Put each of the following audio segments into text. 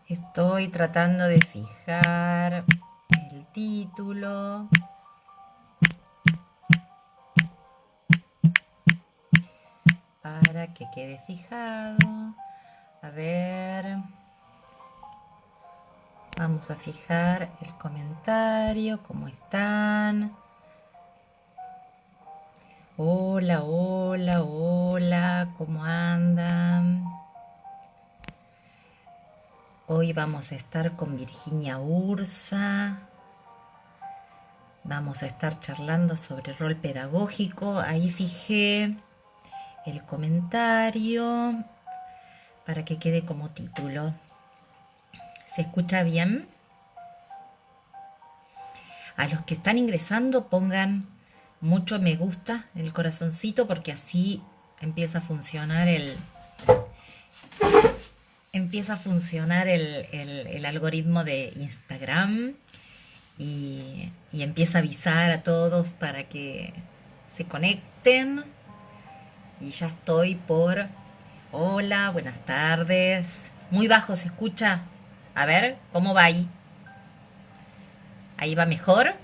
Estoy tratando de fijar el título para que quede fijado. A ver, vamos a fijar el comentario, ¿cómo están? Hola, hola, hola, ¿cómo andan? Hoy vamos a estar con Virginia Ursa. Vamos a estar charlando sobre rol pedagógico. Ahí fijé el comentario para que quede como título. ¿Se escucha bien? A los que están ingresando pongan mucho me gusta, el corazoncito, porque así empieza a funcionar el algoritmo de Instagram y empieza a avisar a todos para que se conecten. Y ya estoy por... Hola, buenas tardes. Muy bajo se escucha. A ver, ¿cómo va ahí? ¿Ahí va mejor?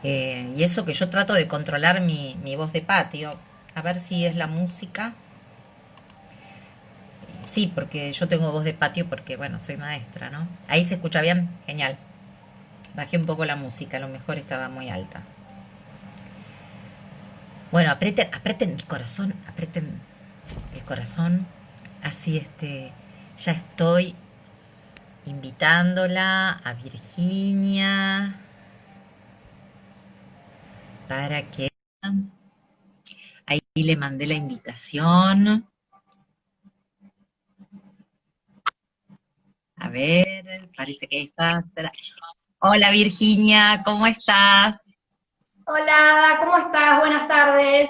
Y eso que yo trato de controlar mi voz de patio. A ver si es la música. Sí, porque yo tengo voz de patio porque, bueno, soy maestra, ¿no? Ahí se escucha bien. Genial. Bajé un poco la música, a lo mejor estaba muy alta. Bueno, aprieten el corazón, aprieten el corazón. Así ya estoy invitándola a Virginia para que... Ahí le mandé la invitación. A ver, parece que estás. Hola Virginia, ¿cómo estás? Hola, ¿cómo estás? Buenas tardes.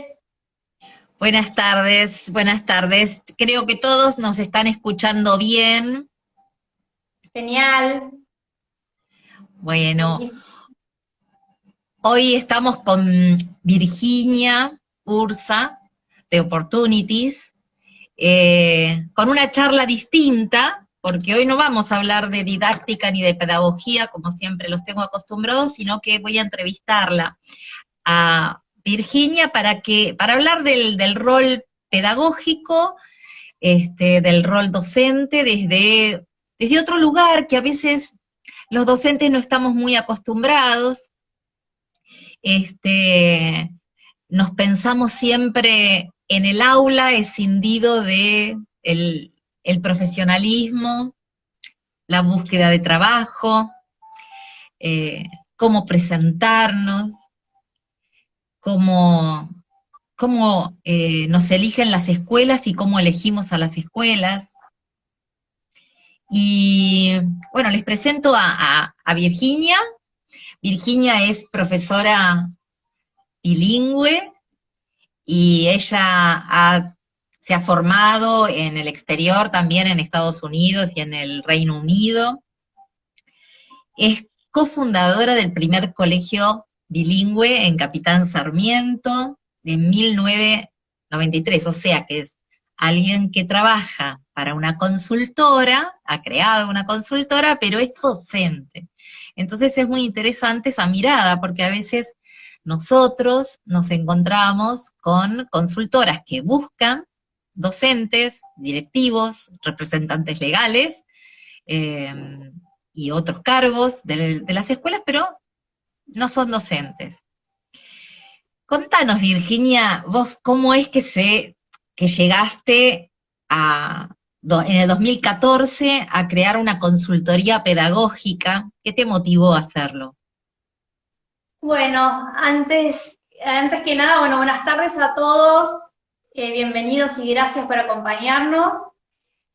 Buenas tardes, buenas tardes. Creo que todos nos están escuchando bien. Genial, Bueno, buenísimo. hoy estamos con Virginia Ursa de Opportunities, con una charla distinta, porque hoy no vamos a hablar de didáctica ni de pedagogía, como siempre los tengo acostumbrados, sino que voy a entrevistarla a Virginia para hablar del rol pedagógico, del rol docente desde otro lugar que a veces los docentes no estamos muy acostumbrados. Este, Nos pensamos siempre en el aula escindido de el profesionalismo, la búsqueda de trabajo, eh, cómo presentarnos, cómo, cómo nos eligen las escuelas y cómo elegimos a las escuelas. Y bueno, les presento a Virginia. Virginia es profesora bilingüe y se ha formado en el exterior, también en Estados Unidos y en el Reino Unido. Es cofundadora del primer colegio bilingüe en Capitán Sarmiento de 1993, o sea que es alguien que trabaja para una consultora, ha creado una consultora, pero es docente. Entonces es muy interesante esa mirada, porque a veces nosotros nos encontramos con consultoras que buscan docentes, directivos, representantes legales, eh, y otros cargos de las escuelas, pero no son docentes. Contanos, Virginia, vos cómo es que llegaste en el 2014 a crear una consultoría pedagógica. ¿Qué te motivó a hacerlo? Bueno, antes que nada, bueno, buenas tardes a todos. Bienvenidos y gracias por acompañarnos.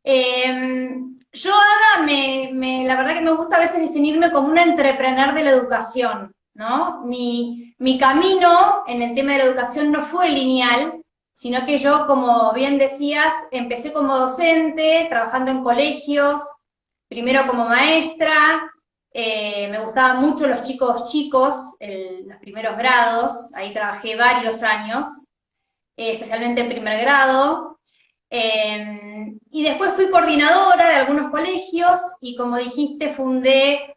Yo, Ada, la verdad que me gusta a veces definirme como una entrepreneur de la educación, ¿no? Mi camino en el tema de la educación no fue lineal, sino que yo, como bien decías, empecé como docente, trabajando en colegios, primero como maestra. Me gustaban mucho los chicos chicos, los primeros grados, ahí trabajé varios años, especialmente en primer grado. Y después fui coordinadora de algunos colegios y como dijiste, fundé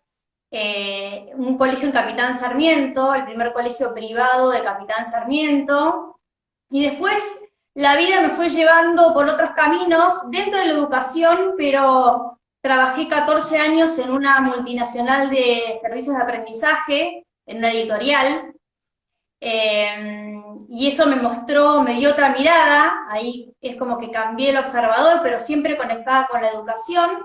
un colegio en Capitán Sarmiento, el primer colegio privado de Capitán Sarmiento. Y después la vida me fue llevando por otros caminos dentro de la educación, pero trabajé 14 años en una multinacional de servicios de aprendizaje, en una editorial, y eso me mostró, me dio otra mirada, ahí es como que cambié el observador, pero siempre conectada con la educación.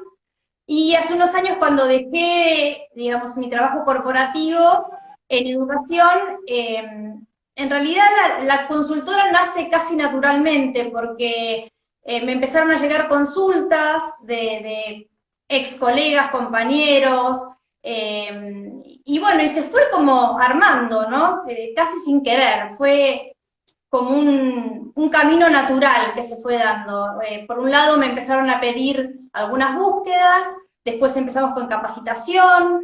Y hace unos años cuando dejé, digamos, mi trabajo corporativo en educación, en realidad la consultora nace casi naturalmente porque me empezaron a llegar consultas de ex colegas, compañeros, y bueno, y se fue como armando, ¿no? Casi sin querer, fue como un camino natural que se fue dando. Por un lado me empezaron a pedir algunas búsquedas, después empezamos con capacitación,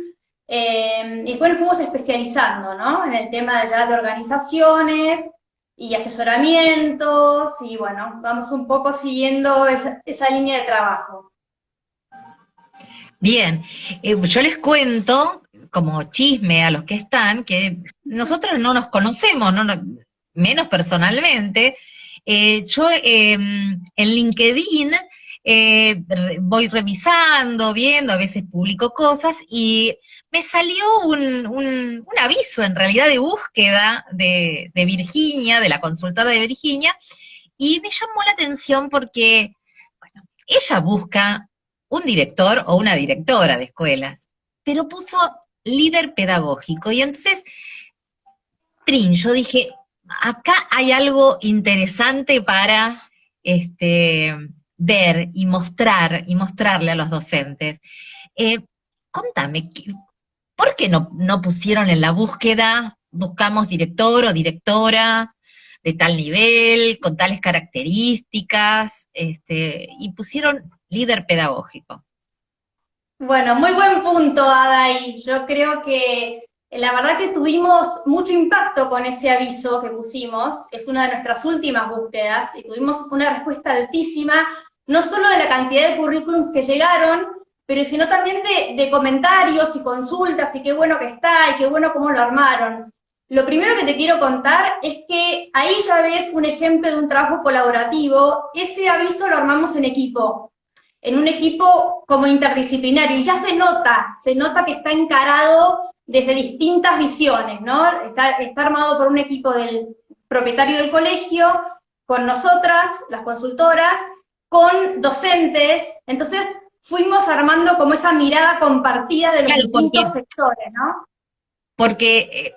y después nos fuimos especializando, ¿no? En el tema ya de organizaciones y asesoramientos, y bueno, vamos un poco siguiendo esa línea de trabajo. Bien, yo les cuento, como chisme a los que están, que nosotros no nos conocemos, menos personalmente. Yo en LinkedIn voy revisando, viendo, a veces publico cosas y me salió un aviso en realidad de búsqueda de Virginia, de la consultora de Virginia, y me llamó la atención porque, bueno, ella busca un director o una directora de escuelas, pero puso líder pedagógico. Y entonces, yo dije, acá hay algo interesante para ver y mostrarle a los docentes. Eh, Contame, ¿por qué no pusieron en la búsqueda, buscamos director o directora de tal nivel, con tales características, y pusieron líder pedagógico? Bueno, muy buen punto, Ada, y yo creo que la verdad que tuvimos mucho impacto con ese aviso que pusimos, es una de nuestras últimas búsquedas, y tuvimos una respuesta altísima, no solo de la cantidad de currículums que llegaron, pero sino también de comentarios y consultas, y qué bueno que está, y qué bueno cómo lo armaron. Lo primero que te quiero contar es que ahí ya ves un ejemplo de un trabajo colaborativo, ese aviso lo armamos en un equipo como interdisciplinario, y ya se nota que está encarado desde distintas visiones, ¿no? Está armado por un equipo del propietario del colegio, con nosotras, las consultoras, con docentes, entonces fuimos armando como esa mirada compartida de los Claro, distintos sectores, ¿no? porque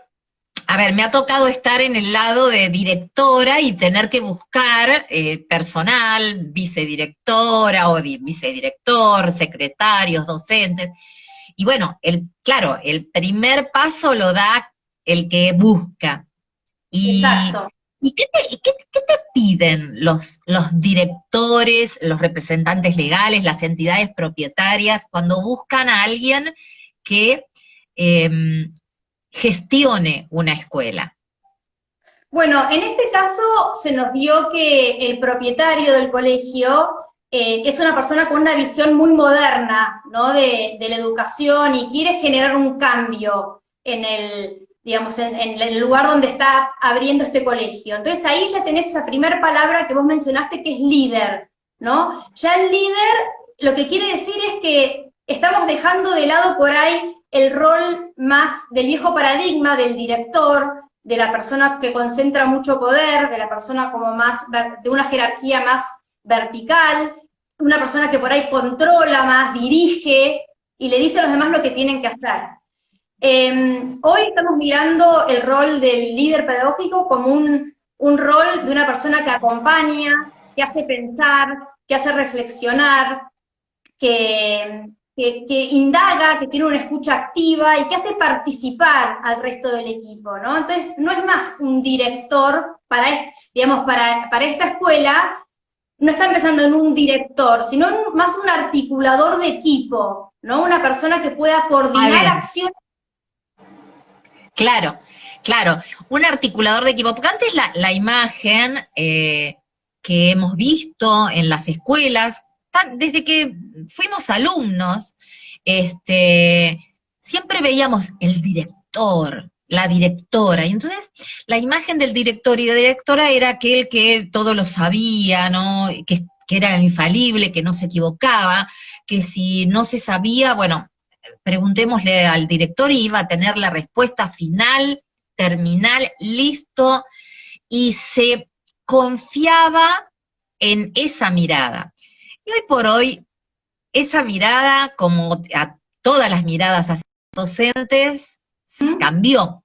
a ver, me ha tocado estar en el lado de directora y tener que buscar personal, vicedirectora o vicedirector, secretarios, docentes. Y bueno, claro, el primer paso lo da el que busca. ¿Y, Exacto. qué te piden los directores, los representantes legales, las entidades propietarias cuando buscan a alguien que gestione una escuela? Bueno, en este caso se nos dio que el propietario del colegio es una persona con una visión muy moderna, ¿no? De la educación y quiere generar un cambio en el, digamos, en el lugar donde está abriendo este colegio. Entonces ahí ya tenés esa primera palabra que vos mencionaste que es líder, ¿no? Ya el líder lo que quiere decir es que estamos dejando de lado por ahí el rol más del viejo paradigma del director, de la persona que concentra mucho poder, de la persona como más, de una jerarquía más vertical, una persona que por ahí controla más, dirige y le dice a los demás lo que tienen que hacer. Hoy estamos mirando el rol del líder pedagógico como un rol de una persona que acompaña, que hace pensar, que hace reflexionar, que, que indaga, que tiene una escucha activa y que hace participar al resto del equipo, ¿no? Entonces, no es más un director digamos, para esta escuela, no está empezando en un director, sino más un articulador de equipo, ¿no? Una persona que pueda A coordinar ver, acciones. claro, claro, un articulador de equipo, porque antes la imagen que hemos visto en las escuelas, desde que fuimos alumnos, siempre veíamos el director, la directora, y entonces la imagen del director y de directora era aquel que todo lo sabía, ¿no? Que era infalible, que no se equivocaba, que si no se sabía, bueno, preguntémosle al director y iba a tener la respuesta final, terminal, listo, y se confiaba en esa mirada. Y hoy por hoy, esa mirada, como a todas las miradas hacia los docentes, cambió.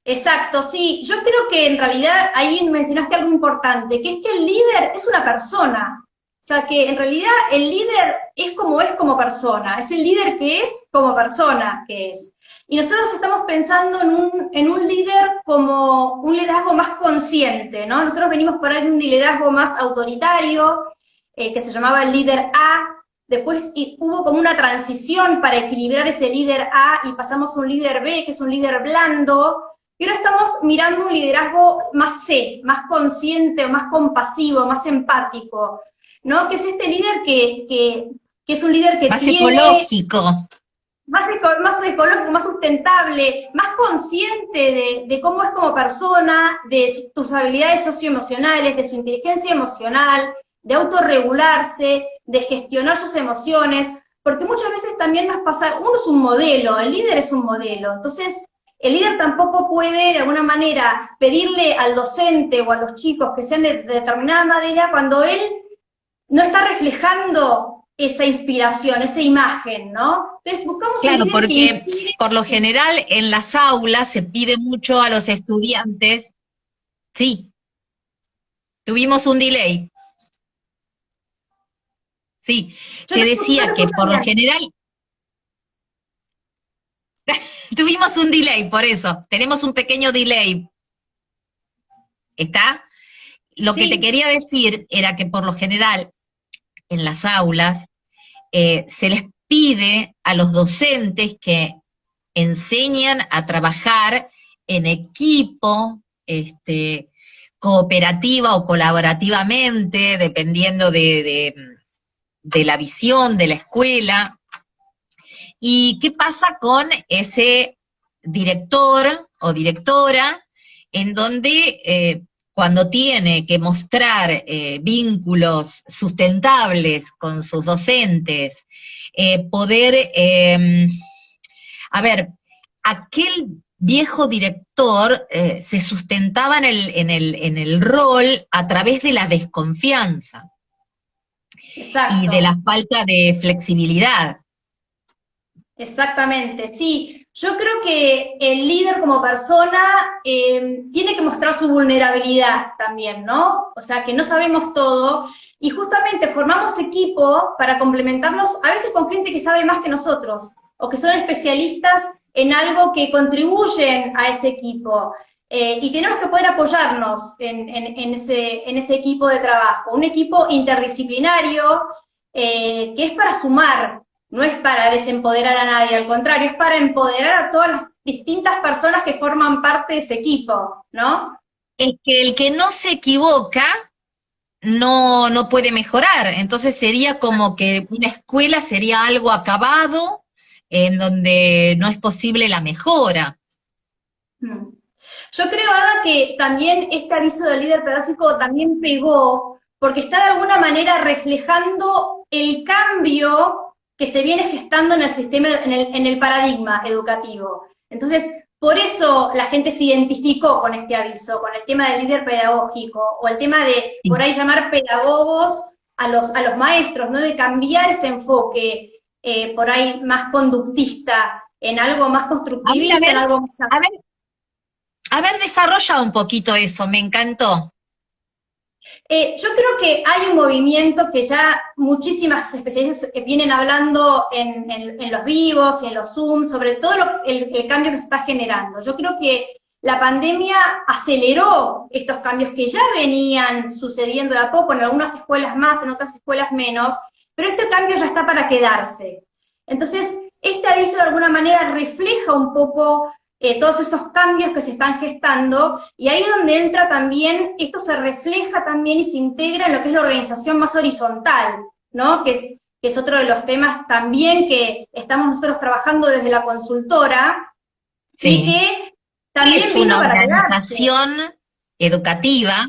Exacto, sí. Yo creo que en realidad ahí mencionaste algo importante, que es que el líder es una persona. O sea, que en realidad el líder es como persona, es el líder que es como persona que es. Y nosotros estamos pensando en un líder como un liderazgo más consciente, ¿no? Nosotros venimos por ahí de un liderazgo más autoritario, que se llamaba el líder A. Después hubo como una transición para equilibrar ese líder A y pasamos a un líder B, que es un líder blando. Y ahora estamos mirando un liderazgo más C, más consciente, más compasivo, más empático, ¿no? Que es este líder que es un líder que más tiene... ecológico. Más ecológico, más sustentable, más consciente de cómo es como persona, de sus habilidades socioemocionales, de su inteligencia emocional, de autorregularse, de gestionar sus emociones, porque muchas veces también nos pasa, uno es un modelo, el líder es un modelo, entonces el líder tampoco puede de alguna manera pedirle al docente o a los chicos que sean de determinada manera cuando él no está reflejando esa inspiración, esa imagen, ¿no? Entonces buscamos un Claro, líder que porque inspire. por lo general en las aulas se pide mucho a los estudiantes. Sí, tuvimos un delay. Sí, Yo te yo te decía que escucho por lo bien. general tuvimos un delay, por eso, tenemos un pequeño delay. ¿Está? Lo que te Sí, quería decir era que por lo general en las aulas se les pide a los docentes que enseñan a trabajar en equipo, cooperativa o colaborativamente, dependiendo de la visión de la escuela. ¿Y qué pasa con ese director o directora en donde cuando tiene que mostrar vínculos sustentables con sus docentes, poder, a ver, aquel viejo director se sustentaba en el rol a través de la desconfianza y de la exacto. falta de flexibilidad. Exactamente, sí. Yo creo que el líder como persona tiene que mostrar su vulnerabilidad también, ¿no? O sea, que no sabemos todo y justamente formamos equipo para complementarnos a veces con gente que sabe más que nosotros o que son especialistas en algo que contribuyen a ese equipo. Y tenemos que poder apoyarnos en ese equipo de trabajo, un equipo interdisciplinario que es para sumar, no es para desempoderar a nadie, al contrario, es para empoderar a todas las distintas personas que forman parte de ese equipo, ¿no? Es que el que no se equivoca no puede mejorar. Entonces sería como que una escuela sería algo acabado en donde no es posible la mejora. Mm. Yo creo, Ada, que también este aviso del líder pedagógico también pegó, porque está de alguna manera reflejando el cambio que se viene gestando en el sistema, en el paradigma educativo. Entonces, por eso la gente se identificó con este aviso, con el tema del líder pedagógico, o el tema de, por Sí. ahí, llamar pedagogos a los maestros, ¿no? De cambiar ese enfoque, por ahí, más conductista, en algo más A ver, a constructivista, en ver, algo más... a ver, a ver, desarrolla un poquito eso, me encantó. Yo creo que hay un movimiento que ya muchísimas especialistas vienen hablando en los vivos y en los Zoom, sobre todo el cambio que se está generando. Yo creo que la pandemia aceleró estos cambios que ya venían sucediendo de a poco, en algunas escuelas más, en otras escuelas menos, pero este cambio ya está para quedarse. Entonces, este aviso de alguna manera refleja un poco todos esos cambios que se están gestando, y ahí es donde entra también, esto se refleja también y se integra en lo que es la organización más horizontal, ¿no? Que es otro de los temas también que estamos nosotros trabajando desde la consultora, y Sí. que ¿Qué también es vino una para quedarse. organización educativa?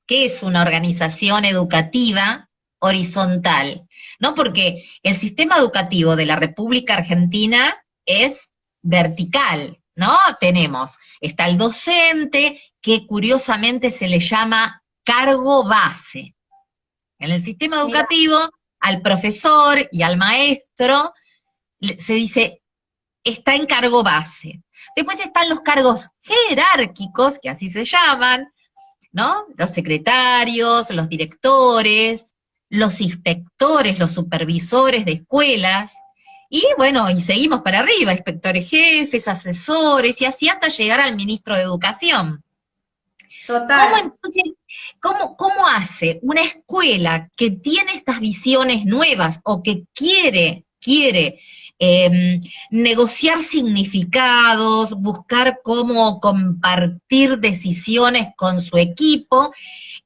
¿Qué es una organización educativa horizontal? ¿No? Porque el sistema educativo de la República Argentina es vertical, ¿no? Está el docente, que curiosamente se le llama cargo base. En el sistema Mira, educativo, al profesor y al maestro se dice, está en cargo base. Después están los cargos jerárquicos, que así se llaman, ¿no? Los secretarios, los directores, los inspectores, los supervisores de escuelas, y bueno, y seguimos para arriba, inspectores jefes, asesores, y así hasta llegar al ministro de Educación. ¿Cómo total. entonces, cómo hace una escuela que tiene estas visiones nuevas o que quiere negociar significados, buscar cómo compartir decisiones con su equipo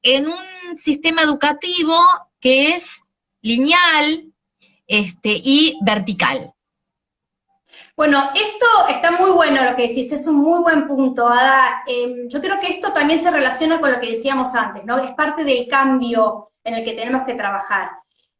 en un sistema educativo que es lineal y vertical? Bueno, esto está muy bueno lo que decís, es un muy buen punto, Ada. Yo creo que esto también se relaciona con lo que decíamos antes, ¿no? Es parte del cambio en el que tenemos que trabajar.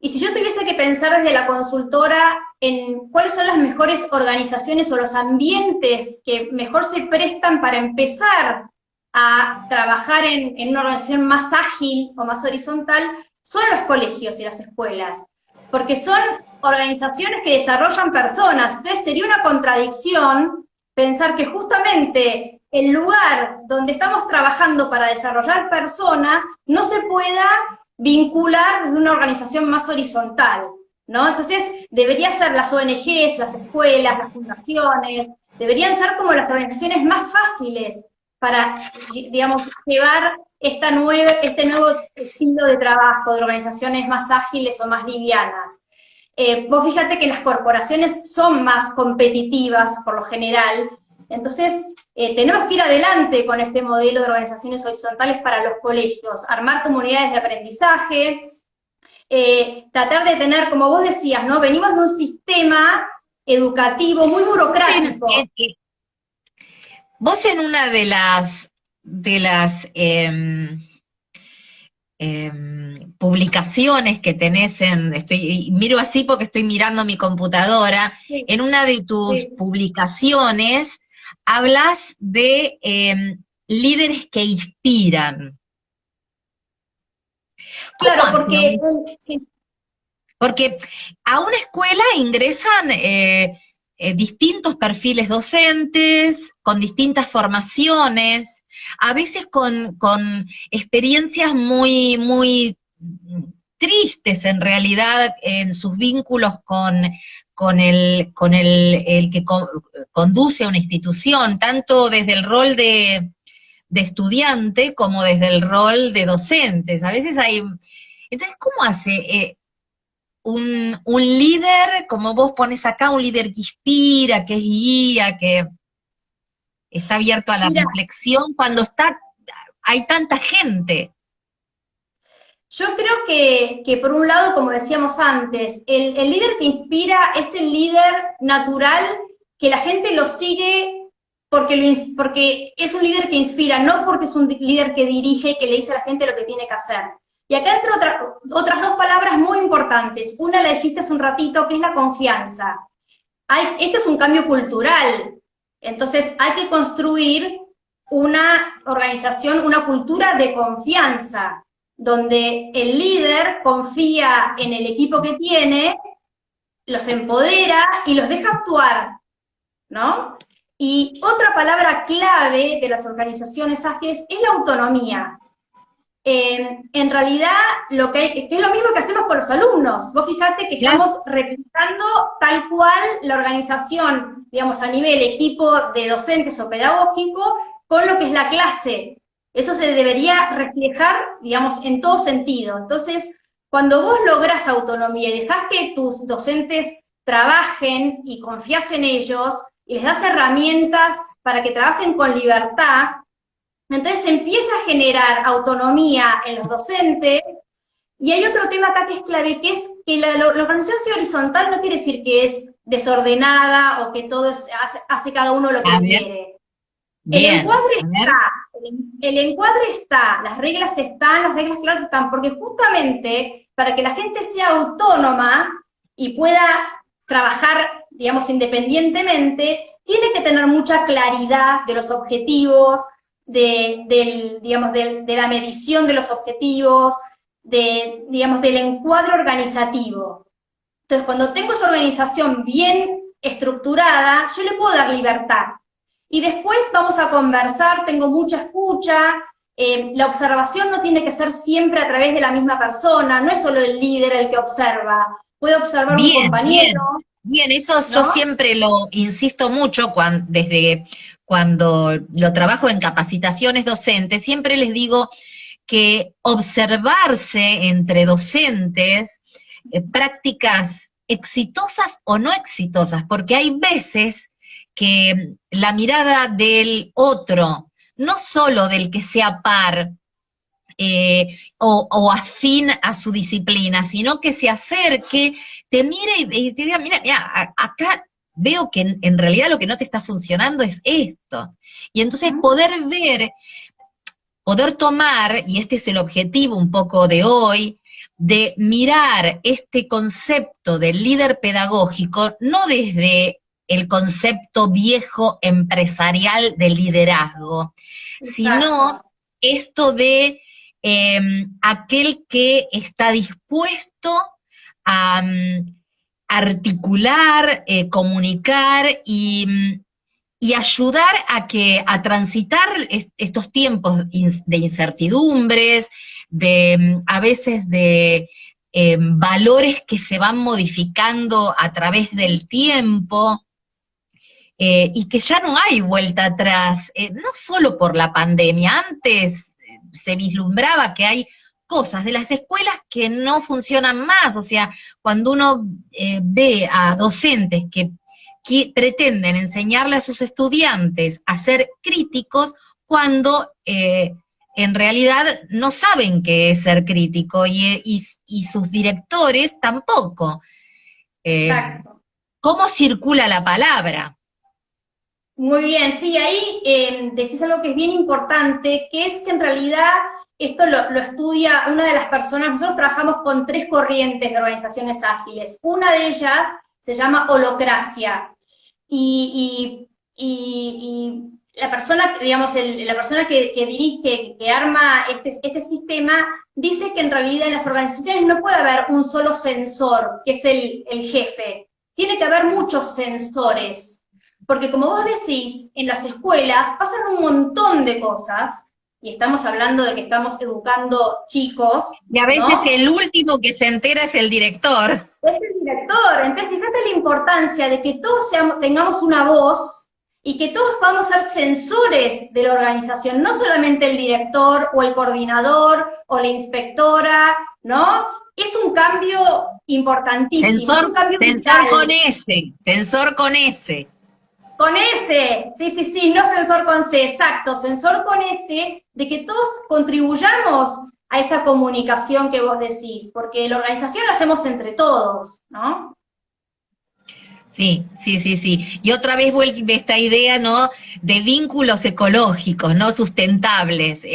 Y si yo tuviese que pensar desde la consultora en cuáles son las mejores organizaciones o los ambientes que mejor se prestan para empezar a trabajar en una organización más ágil o más horizontal, son los colegios y las escuelas, porque son organizaciones que desarrollan personas. Entonces sería una contradicción pensar que justamente el lugar donde estamos trabajando para desarrollar personas no se pueda vincular desde una organización más horizontal, ¿no? Entonces debería ser las ONGs, las escuelas, las fundaciones, deberían ser como las organizaciones más fáciles para, digamos, llevar este nuevo estilo de trabajo, de organizaciones más ágiles o más livianas. Vos fíjate que las corporaciones son más competitivas por lo general, entonces tenemos que ir adelante con este modelo de organizaciones horizontales para los colegios, armar comunidades de aprendizaje, tratar de tener, como vos decías, ¿no? Venimos de un sistema educativo muy En- burocrático. en- en- Vos en una de las publicaciones que tenés miro así porque estoy mirando mi computadora, Sí, en una de tus sí. publicaciones hablas de líderes que inspiran. ¿Cómo Claro, hace porque sí. Porque a una escuela ingresan distintos perfiles docentes, con distintas formaciones, a veces con experiencias muy tristes en realidad en sus vínculos con el que conduce a una institución, tanto desde el rol de estudiante como desde el rol de docentes. A veces hay... Entonces, ¿cómo hace un líder, como vos pones acá, un líder que inspira, que es guía, que está abierto a la Mira, reflexión cuando hay tanta gente? yo creo que por un lado, como decíamos antes, el líder que inspira es el líder natural que la gente lo sigue porque es un líder que inspira, no porque es un líder que dirige y que le dice a la gente lo que tiene que hacer. Y acá entran otras dos palabras muy importantes. Una la dijiste hace un ratito, que es la confianza. Esto es un cambio cultural, entonces hay que construir una organización, una cultura de confianza, donde el líder confía en el equipo que tiene, los empodera y los deja actuar, ¿no? Y otra palabra clave de las organizaciones ágiles es la autonomía. En realidad, que es lo mismo que hacemos con los alumnos. Vos fijate que Claro. estamos replicando tal cual la organización, digamos, a nivel equipo de docentes o pedagógico, con lo que es la clase. Eso se debería reflejar, digamos, en todo sentido. Entonces, cuando vos lográs autonomía y dejás que tus docentes trabajen y confías en ellos, y les das herramientas para que trabajen con libertad, entonces se empieza a generar autonomía en los docentes. Y hay otro tema acá que es clave, que es que la organización sea horizontal no quiere decir que es desordenada o que todo hace cada uno lo que A ver, quiere. El bien, encuadre a ver. está, el encuadre está, las reglas están, las reglas claras están, porque justamente para que la gente sea autónoma y pueda trabajar, digamos, independientemente, tiene que tener mucha claridad de los objetivos, digamos, de la medición de los objetivos, digamos, del encuadre organizativo. Entonces, cuando tengo esa organización bien estructurada, yo le puedo dar libertad. Y después vamos a conversar, tengo mucha escucha, la observación no tiene que ser siempre a través de la misma persona, no es solo el líder el que observa, puede observar un Bien, compañero, bien, bien, eso yo ¿no? siempre lo insisto mucho desde cuando lo trabajo en capacitaciones docentes, siempre les digo que observarse entre docentes, prácticas exitosas o no exitosas, porque hay veces que la mirada del otro, no solo del que sea par, o afín a su disciplina, sino que se acerque, te mire y te diga, mira, acá veo que en realidad lo que no te está funcionando es esto. Y entonces poder tomar, y este es el objetivo un poco de hoy, de mirar este concepto del líder pedagógico no desde el concepto viejo empresarial del liderazgo, sino Exacto. esto de aquel que está dispuesto a articular, comunicar y ayudar a transitar estos tiempos de incertidumbres, a veces de valores que se van modificando a través del tiempo, y que ya no hay vuelta atrás, no solo por la pandemia, antes se vislumbraba que hay cosas de las escuelas que no funcionan más, o sea, cuando uno ve a docentes que pretenden enseñarle a sus estudiantes a ser críticos cuando en realidad no saben qué es ser crítico y sus directores tampoco. Eh, Exacto. ¿Cómo circula la palabra? Muy bien, sí, ahí decís algo que es bien importante, que es que en realidad esto lo estudia una de las personas, nosotros trabajamos con 3 corrientes de organizaciones ágiles. Una de ellas se llama holocracia, y la persona, digamos, la persona que dirige, que arma este sistema, dice que en realidad en las organizaciones no puede haber un solo sensor, que es el jefe, tiene que haber muchos sensores. Porque como vos decís, en las escuelas pasan un montón de cosas, y estamos hablando de que estamos educando chicos, Y a veces ¿no? el último que se entera es el director. Es el director. Entonces, fíjate la importancia de que todos tengamos una voz y que todos podamos ser sensores de la organización, no solamente el director o el coordinador o la inspectora, ¿no? Es un cambio importantísimo, es un cambio Sensor con vital. S, sensor con S. Con S, sí, sí, sí, no sensor con C, exacto, sensor con S, de que todos contribuyamos a esa comunicación que vos decís, porque la organización la hacemos entre todos, ¿no? Sí, sí, sí, sí. Y otra vez vuelve esta idea, ¿no? De vínculos ecológicos, ¿no? Sustentables,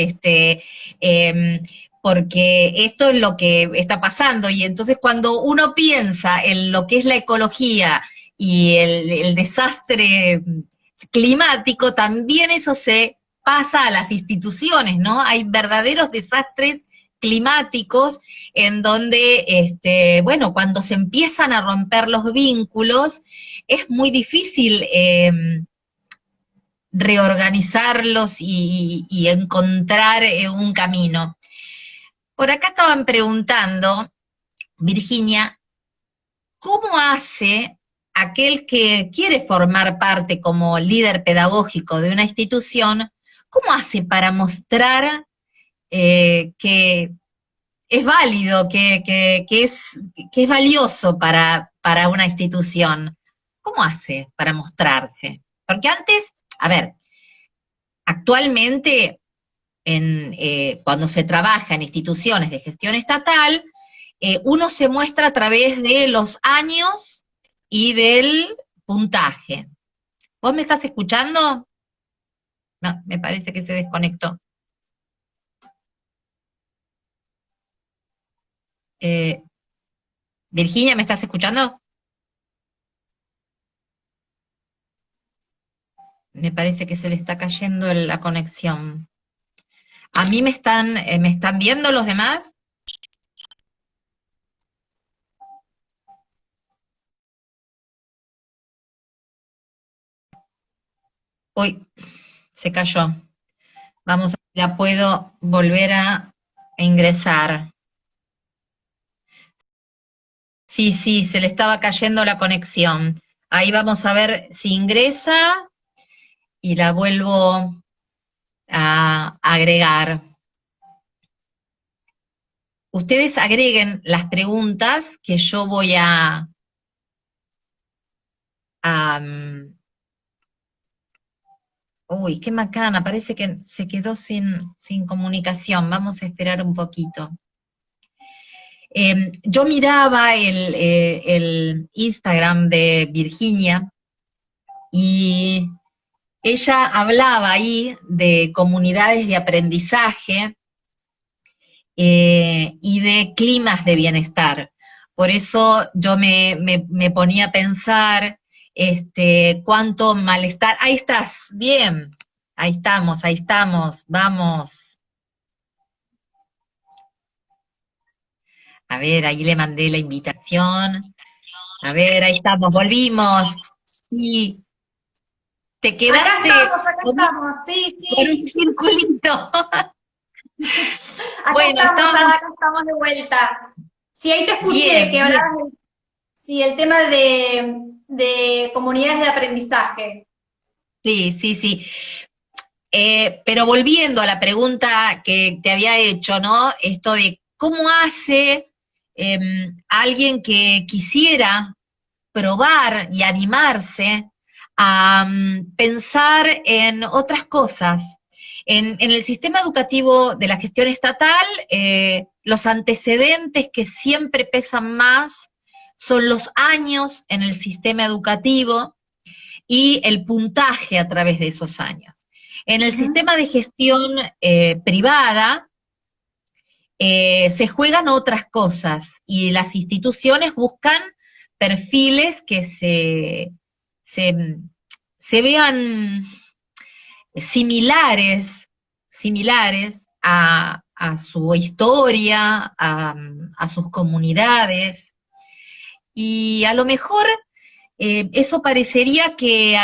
porque esto es lo que está pasando. Y entonces cuando uno piensa en lo que es la ecología y el desastre climático, también eso se pasa a las instituciones, ¿no? Hay verdaderos desastres climáticos en donde, bueno, cuando se empiezan a romper los vínculos, es muy difícil reorganizarlos y encontrar un camino. Por acá estaban preguntando, Virginia, ¿cómo hace aquel que quiere formar parte como líder pedagógico de una institución, cómo hace para mostrar que es válido, que es valioso para una institución? ¿cómo hace para mostrarse? Porque antes, a ver, actualmente cuando se trabaja en instituciones de gestión estatal, uno se muestra a través de los años y del puntaje. ¿Vos me estás escuchando? No, me parece que se desconectó. Virginia, ¿me estás escuchando? Me parece que se le está cayendo la conexión. ¿A mí me están viendo los demás? Uy, se cayó. Vamos, la puedo volver a ingresar. Sí, sí, se le estaba cayendo la conexión. Ahí vamos a ver si ingresa y la vuelvo a agregar. Ustedes agreguen las preguntas que yo voy a, uy, qué macana, parece que se quedó sin comunicación. Vamos a esperar un poquito. Yo miraba el Instagram de Virginia y ella hablaba ahí de comunidades de aprendizaje y de climas de bienestar. Por eso yo me ponía a pensar cuánto malestar. Ahí estás, bien, ahí estamos, vamos. A ver, ahí le mandé la invitación. A ver, ahí estamos, volvimos. Sí, te quedaste Acá estamos, sí, con un sí. circulito. Bueno, estábamos Acá estamos de vuelta. Sí, ahí te escuché bien, que bien. hablabas, sí, el tema de comunidades de aprendizaje. Sí, sí, sí. Pero volviendo a la pregunta que te había hecho, ¿no? Esto de cómo hace alguien que quisiera probar y animarse a pensar en otras cosas. En el sistema educativo de la gestión estatal, los antecedentes que siempre pesan más son los años en el sistema educativo y el puntaje a través de esos años. En el Ujú. sistema de gestión privada se juegan otras cosas y las instituciones buscan perfiles que se, se vean similares a su historia, a sus comunidades, y a lo mejor eso parecería que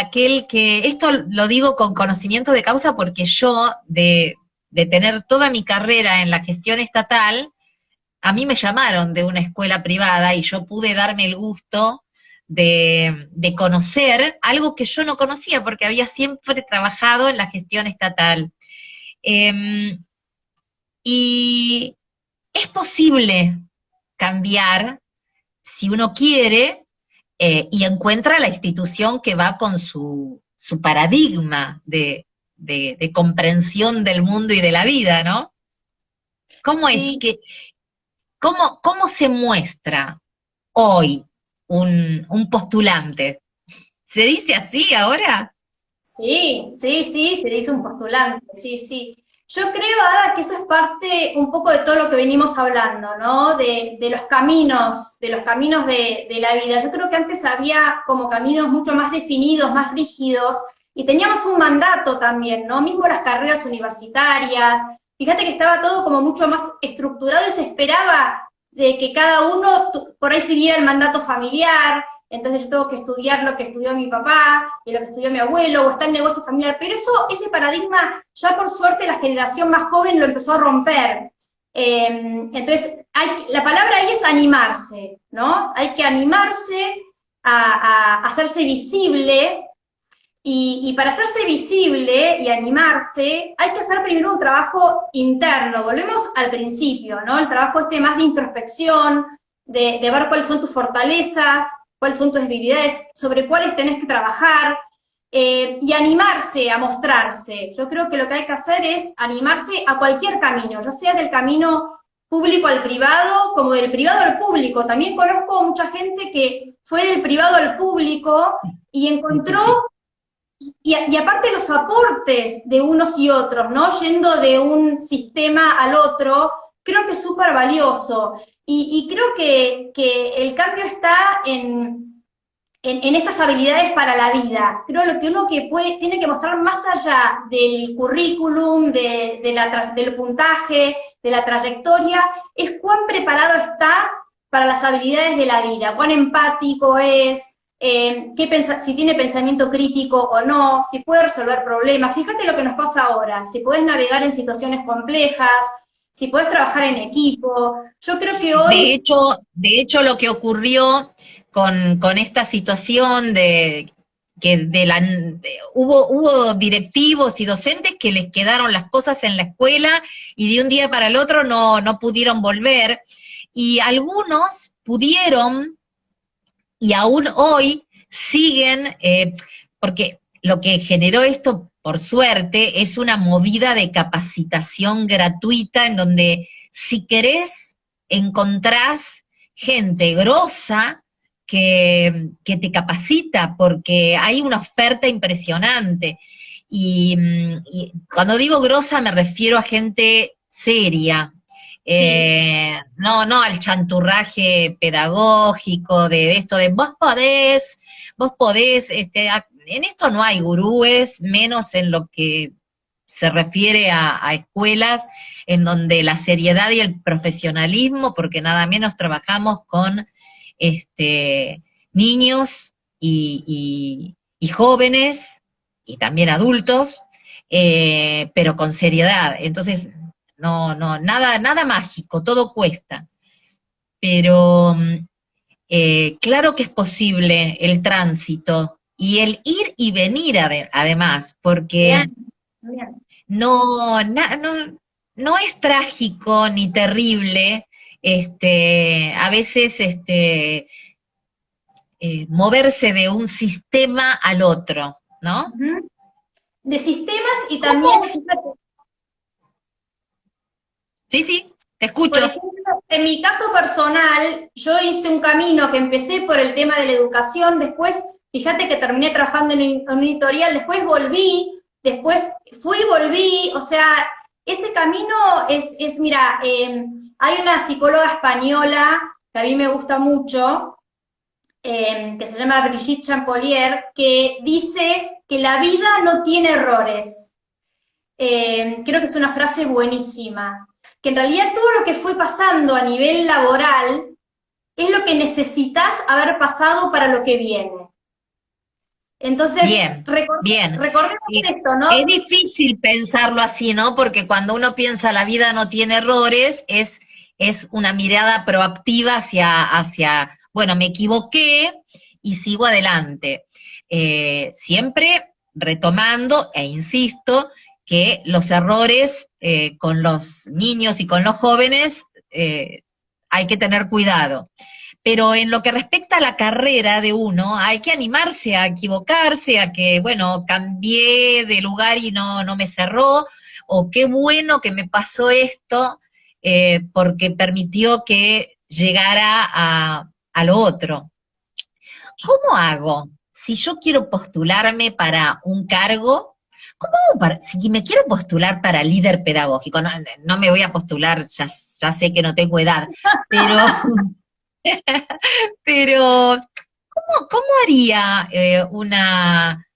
esto lo digo con conocimiento de causa porque yo, de tener toda mi carrera en la gestión estatal, a mí me llamaron de una escuela privada y yo pude darme el gusto de conocer algo que yo no conocía porque había siempre trabajado en la gestión estatal. Eh, y es posible cambiar si uno quiere y encuentra la institución que va con su paradigma de comprensión del mundo y de la vida, ¿no? ¿Cómo es Sí, que, cómo se muestra hoy un postulante? ¿Se dice así ahora? sí, sí, sí, se dice un postulante, sí, sí. Yo creo, Ada, que eso es parte un poco de todo lo que venimos hablando, ¿no? De los caminos de la vida. Yo creo que antes había como caminos mucho más definidos, más rígidos, y teníamos un mandato también, ¿no? Mismo las carreras universitarias. Fíjate que estaba todo como mucho más estructurado y se esperaba de que cada uno por ahí siguiera el mandato familiar, entonces yo tengo que estudiar lo que estudió mi papá, y lo que estudió mi abuelo, o está en negocio familiar, pero eso, ese paradigma, ya por suerte la generación más joven lo empezó a romper. Entonces, la palabra ahí es animarse, ¿no? Hay que animarse a hacerse visible, y para hacerse visible y animarse, hay que hacer primero un trabajo interno. Volvemos al principio, ¿no? El trabajo más de introspección, de ver cuáles son tus fortalezas, cuáles son tus debilidades, sobre cuáles tenés que trabajar, y animarse a mostrarse. Yo creo que lo que hay que hacer es animarse a cualquier camino, ya sea del camino público al privado, como del privado al público. También conozco mucha gente que fue del privado al público y encontró, y aparte los aportes de unos y otros, ¿no? Yendo de un sistema al otro, creo que es súper valioso. Y creo que el cambio está en estas habilidades para la vida. Creo lo que uno tiene que mostrar más allá del currículum, del puntaje, de la trayectoria, es cuán preparado está para las habilidades de la vida, cuán empático es, si tiene pensamiento crítico o no, si puede resolver problemas. Fíjate lo que nos pasa ahora, si puedes navegar en situaciones complejas, si puedes trabajar en equipo. Yo creo que hoy... De hecho lo que ocurrió con esta situación de que hubo directivos y docentes que les quedaron las cosas en la escuela y de un día para el otro no pudieron volver, y algunos pudieron, y aún hoy siguen, porque lo que generó esto, por suerte, es una movida de capacitación gratuita en donde, si querés, encontrás gente grosa que te capacita, porque hay una oferta impresionante. Y cuando digo grosa me refiero a gente seria, no al chanturraje pedagógico de esto de vos podés, en esto no hay gurúes, menos en lo que se refiere a escuelas en donde la seriedad y el profesionalismo, porque nada menos trabajamos con niños y jóvenes, y también adultos, pero con seriedad. Entonces, nada mágico, todo cuesta. Pero claro que es posible el tránsito y el ir y venir además, porque Bien, bien. no es trágico ni terrible, a veces moverse de un sistema al otro, ¿no? Uh-huh. De sistemas y también, ¿Cómo? fíjate, Sí, te por escucho. ejemplo, en mi caso personal, yo hice un camino que empecé por el tema de la educación, después, fíjate que terminé trabajando en un editorial, después volví, después fui y volví, o sea, ese camino mira, hay una psicóloga española que a mí me gusta mucho, que se llama Brigitte Champollier, que dice que la vida no tiene errores. Creo que es una frase buenísima, que en realidad todo lo que fue pasando a nivel laboral es lo que necesitas haber pasado para lo que viene. Entonces, Bien. recordemos esto, ¿no? Es difícil pensarlo así, ¿no? Porque cuando uno piensa la vida no tiene errores, es una mirada proactiva hacia, bueno, me equivoqué y sigo adelante. Siempre retomando, e insisto, que los errores con los niños y con los jóvenes hay que tener cuidado. Pero en lo que respecta a la carrera de uno, hay que animarse a equivocarse, a que, bueno, cambié de lugar y no me cerró, o qué bueno que me pasó esto, porque permitió que llegara a lo otro. ¿Cómo hago si yo quiero postularme para un cargo? ¿Cómo hago si me quiero postular para líder pedagógico? No me voy a postular, ya sé que no tengo edad, pero... Pero, ¿cómo haría una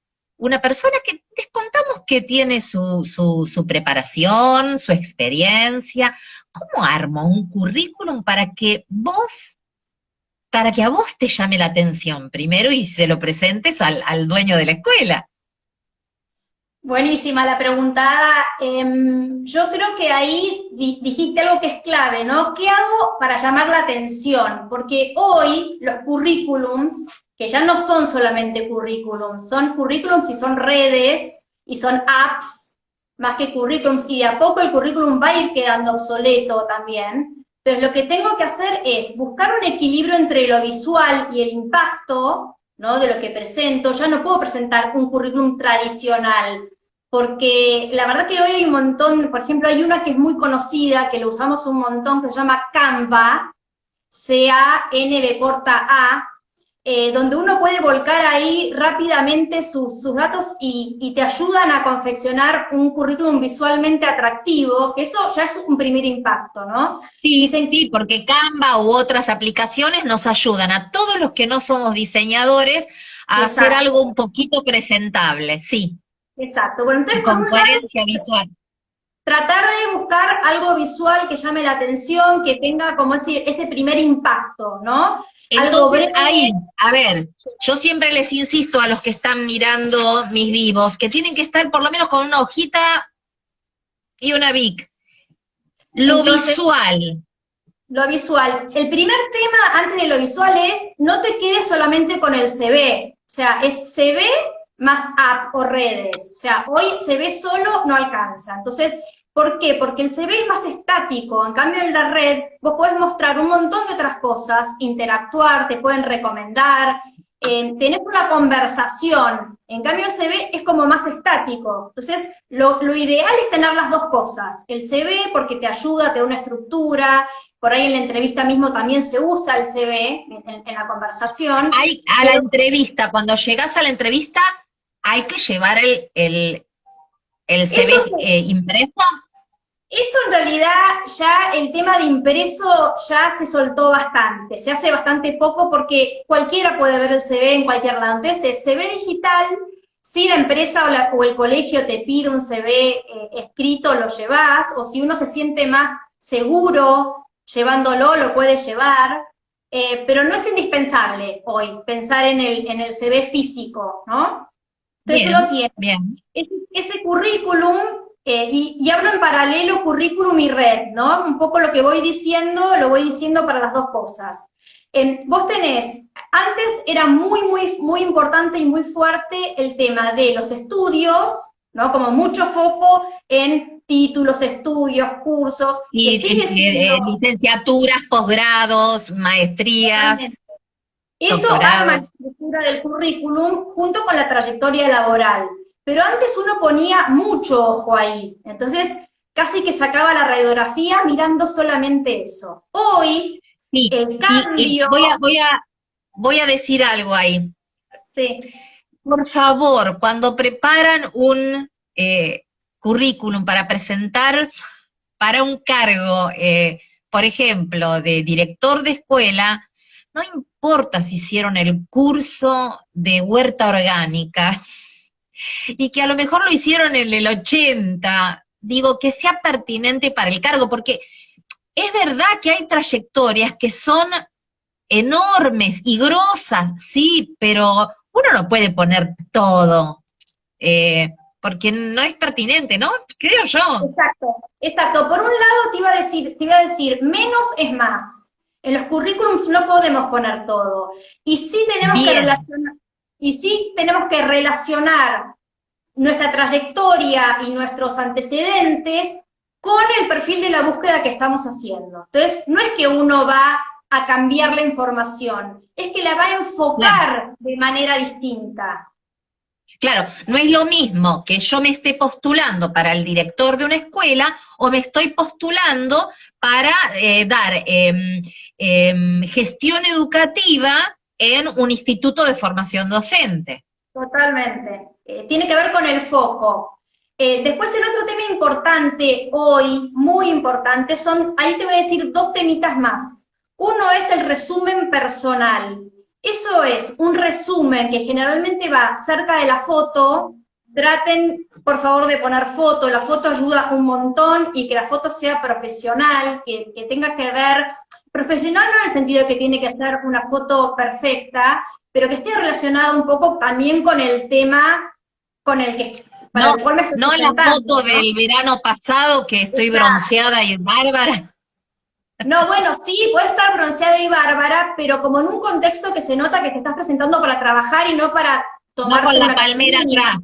persona que descontamos que tiene su preparación, su experiencia? ¿Cómo armo un currículum para que a vos te llame la atención primero y se lo presentes al dueño de la escuela? Buenísima la preguntada. Yo creo que ahí dijiste algo que es clave, ¿no? ¿Qué hago para llamar la atención? Porque hoy los currículums, que ya no son solamente currículums, son currículums y son redes y son apps, más que currículums, y de a poco el currículum va a ir quedando obsoleto también, Entonces, lo que tengo que hacer es buscar un equilibrio entre lo visual y el impacto, ¿no?, de lo que presento. Ya no puedo presentar un currículum tradicional, porque la verdad que hoy hay un montón, por ejemplo, hay una que es muy conocida, que lo usamos un montón, que se llama Canva, C-A-N de corta A, donde uno puede volcar ahí rápidamente sus datos y te ayudan a confeccionar un currículum visualmente atractivo, que eso ya es un primer impacto, ¿no? Sí, Dicen, sí, porque Canva u otras aplicaciones nos ayudan a todos los que no somos diseñadores a hacer algo exacto, un poquito presentable, sí, exacto. Bueno, y entonces por con un lado, coherencia visual. tratar de buscar algo visual que llame la atención, que tenga como ese primer impacto, ¿no? Algo Entonces breve. ahí, a ver, yo siempre les insisto a los que están mirando mis vivos, que tienen que estar por lo menos con una hojita y una Bic. Lo Entonces, visual. lo visual. El primer tema antes de lo visual es, no te quedes solamente con el CV. O sea, es CV más app o redes. O sea, hoy CV solo no alcanza. Entonces, ¿por qué? Porque el CV es más estático. En cambio, en la red vos podés mostrar un montón de otras cosas, interactuar, te pueden recomendar, tenés una conversación. En cambio, el CV es como más estático. Entonces, lo ideal es tener las dos cosas. El CV porque te ayuda, te da una estructura, por ahí en la entrevista mismo también se usa el CV en la conversación, Hay a la pero entrevista, cuando llegás a la entrevista, hay que llevar el eso, CV impreso. eso en realidad ya el tema de impreso ya se soltó bastante, se hace bastante poco porque cualquiera puede ver el CV en cualquier lado. Entonces, el CV digital, si la empresa o el colegio te pide un CV escrito, lo llevas, o si uno se siente más seguro llevándolo, lo puede llevar, pero no es indispensable hoy pensar en el CV físico, ¿no? Entonces uno Bien, tiene bien. ese currículum, y hablo en paralelo currículum y red, ¿no? Un poco lo que voy diciendo, lo voy diciendo para las dos cosas. Vos tenés, antes era muy importante y muy fuerte el tema de los estudios, ¿no? Como mucho foco en títulos, estudios, cursos, que Sí, sigue siendo licenciaturas, posgrados, maestrías, totalmente. Eso arma la doctorados. estructura del currículum junto con la trayectoria laboral. Pero antes uno ponía mucho ojo ahí. Entonces, casi que sacaba la radiografía mirando solamente eso. Hoy, Sí, el y cambio, voy a decir algo ahí. sí, Por favor, cuando preparan un currículum para presentar para un cargo, por ejemplo, de director de escuela, no importa si hicieron el curso de huerta orgánica y que a lo mejor lo hicieron en el 80, digo, que sea pertinente para el cargo, porque es verdad que hay trayectorias que son enormes y grosas, sí, pero uno no puede poner todo, porque no es pertinente, ¿no? Creo yo. exacto, exacto. Por un lado te iba a decir, menos es más. En los currículums no podemos poner todo. Y sí tenemos que Bien, relacionar, y sí tenemos que relacionar nuestra trayectoria y nuestros antecedentes con el perfil de la búsqueda que estamos haciendo. Entonces, no es que uno va a cambiar la información, es que la va a claro. enfocar de manera distinta. Claro, no es lo mismo que yo me esté postulando para el director de una escuela o me estoy postulando para dar gestión educativa en un instituto de formación docente. Totalmente. Tiene que ver con el foco. Después el otro tema importante hoy, muy importante, ahí te voy a decir dos temitas más. Uno es el resumen personal. Eso es un resumen que generalmente va cerca de la foto. Traten, por favor, de poner foto. La foto ayuda un montón y que la foto sea profesional, que tenga que ver, profesional no en el sentido de que tiene que ser una foto perfecta, pero que esté relacionado un poco también con el tema para No, el cual me estoy no la presentando, foto ¿no? del verano pasado que estoy Exacto. bronceada y bárbara, No, bueno, sí, puede estar bronceada y bárbara, pero como en un contexto que se nota que te estás presentando para trabajar y no para no tomarte con la una palmera caipirinha. atrás.